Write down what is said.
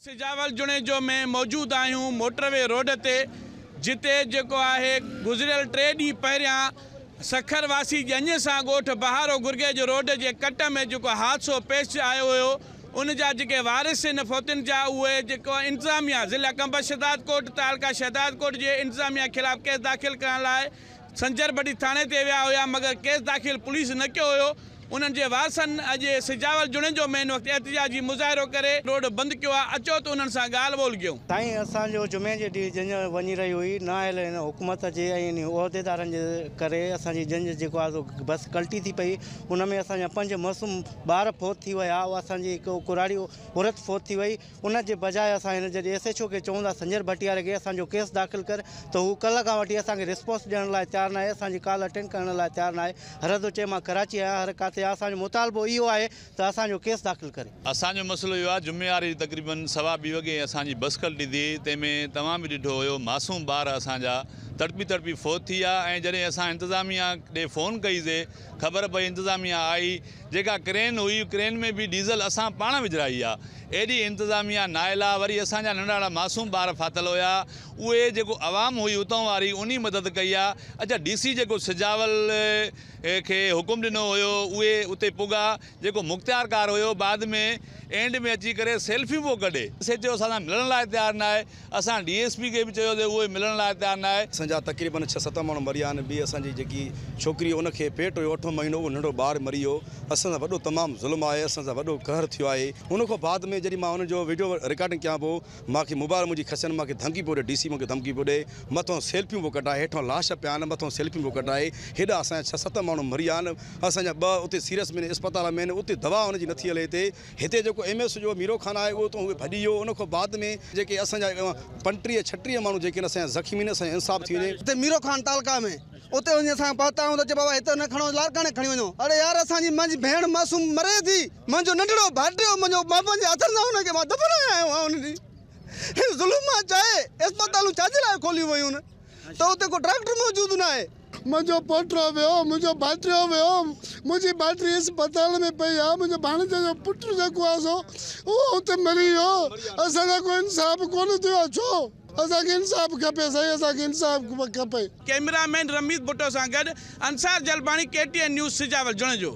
सिजावल जुणे जो में मौजूद आहियूं मोटरवे रोड ते जिते जेको आहे गुज़रियल 3 ॾींहं पहिरियां सखरवासी ॼञ सां ॻोठ बहारो गुरगे जो रोड जे कट में जेको हादसो पेश आयो हुयो उन जा जेके वारिस आहिनि फौतियुनि जा उहे जेको इंतिज़ामिया ज़िला कंब शहदाद कोट तालका शहदाद कोट जे इंतिज़ामिया ख़िलाफ़ केस दाख़िल करण लाइ संजर बड़ी थाणे ते विया हुया, मगर केस दाख़िल पुलिस न कयो हुयो। उन्हनि जे वारसनि अॼु सिजावल जुणे जो में इन वक़्तु एहतिजाजी मुज़ाहिरो करे रोड बंदि कयो आहे। अचो त उन्हनि सां ॻाल्हि ॿोल कयूं। साईं, असांजो जुमे जे ॾींहुं जंज वञी रही हुई, न आयल हिन हुकूमत जे ऐं उहिदेदारनि जे करे असांजी जंज जेको आहे बस कल्टी थी पई। उन में असांजा 5 मासूम ॿार फोत थी विया। उहा असांजी हिकु कुराड़ी औरत फोत थी वई। उन जे बजाए असां हिन जॾहिं SHO खे चऊं था संजर भटियारे खे असांजो केस दाख़िल कर, त हू कल्ह खां वठी असांखे रिस्पॉन्स ॾियण लाइ तयारु न आहे, असांजी कॉल अटेंड करण लाइ तयारु न आहे। हर दो चए मां कराची आहियां, हर काथे असांजो मुतालबो इहो आहे त असांजो केस दाख़िल करे। असांजो मसइलो इहो आहे, जुमेवारी तक़रीबन 2:15 वॻे असांजी बस कल्टी थी। तंहिंमें तव्हां बि ॾिठो हुयो मासूम ॿार असांजा तड़पी फोत थी आहे। ऐं जॾहिं असां इंतिज़ामिया ॾे फ़ोन कईसीं, ख़बर पई इंतिज़ामिया आई, जेका क्रेन हुई क्रेन में बि डीज़ल असां पाण विझराई आहे। एॾी इंतिज़ामिया नाइल आहे। वरी असांजा नंढा मासूम ॿार फाथल हुया, उहे जेको आवाम हुई उतां वारी उन मदद कई आहे। अच्छा, DC जेको सिजावल खे हुकुम ॾिनो हुयो उहे उते पुॻा, जेको मुख़्तियारकार हुयो बाद में एंड में अची करे सेल्फियूं पियो कढे। SHO असां मिलण लाइ तयारु न आहे। असां DSP खे बि चयोसीं, उहे मिलण लाइ तयारु न आहे। असांजा तक़रीबन 6-7 माण्हू मरिया आहिनि। ॿी असांजी जेकी छोकिरी उनखे पेट हुयो 8 महीनो, उहो नंढो ॿारु मरी वियो। असां सां वॾो तमामु ज़ुल्म आहे, असां सां वॾो कहर थियो आहे। उन खां बाद में जॾहिं मां उनजो वीडियो रिकॉर्डिंग कयां पोइ मूंखे मोबाइल मुंहिंजी खसनि, मूंखे धमकी पियो ॾिए, DC मूंखे धमकी पियो ॾिए, मथां सेल्फियूं पियो कढाए, हेठां लाश पिया आहिनि, मथां सेल्फियूं पियो कढाए। हेॾा असांजा 6-7 माण्हू मरी विया आहिनि। असांजा 2 उते सीरियस में अस्पताल में आहिनि, उते दवा हुनजी नथी हले। हिते जेको MS जो मीरो खाना आहे उहो उहे भॼी वियो। उन खां बाद में जेके असांजा 35-36 माण्हू जेके असांजा ज़ख़्मी आहिनि, असांजो इंसाफ़ थी वञे। हिते मीरो खान तालका में उते वञी असां पहुता आहियूं त चए बाबा हिते न खणो, लारकाने खणी वञो। अरे यार, असांजी मुंहिंजी भेण मासूम मरे थी, मुंहिंजो नंढड़ो भाटियो, मुंहिंजो बाबा जे हथनि सां हुनखे मां दफ़न आयो आहियां। हुन ॾींहुं ज़ुल्म चाहे अस्पतालूं छाजे लाइ खोलियूं वयूं न, त उते को डॉक्टर मौजूदु न आहे। मुंहिंजो पोटो वियो, मुंहिंजो भाटियो वियो, मुंहिंजी भाइटी अस्पताल में पई आहे, मुंहिंजो भाणेजे जो पुटु जेको आहे सो उहो उते मरी वियो। असांजा कोई इंसाफ़ कोन थियो आहे। छो असांखे इंसाफ़ खपे? साईं, असांखे इंसाफ़ खपे। कैमरामैन रमीत भुट्टो सां गॾु अंसार जलबाणी, KTN न्यूज़ सिजावल जुणे जो।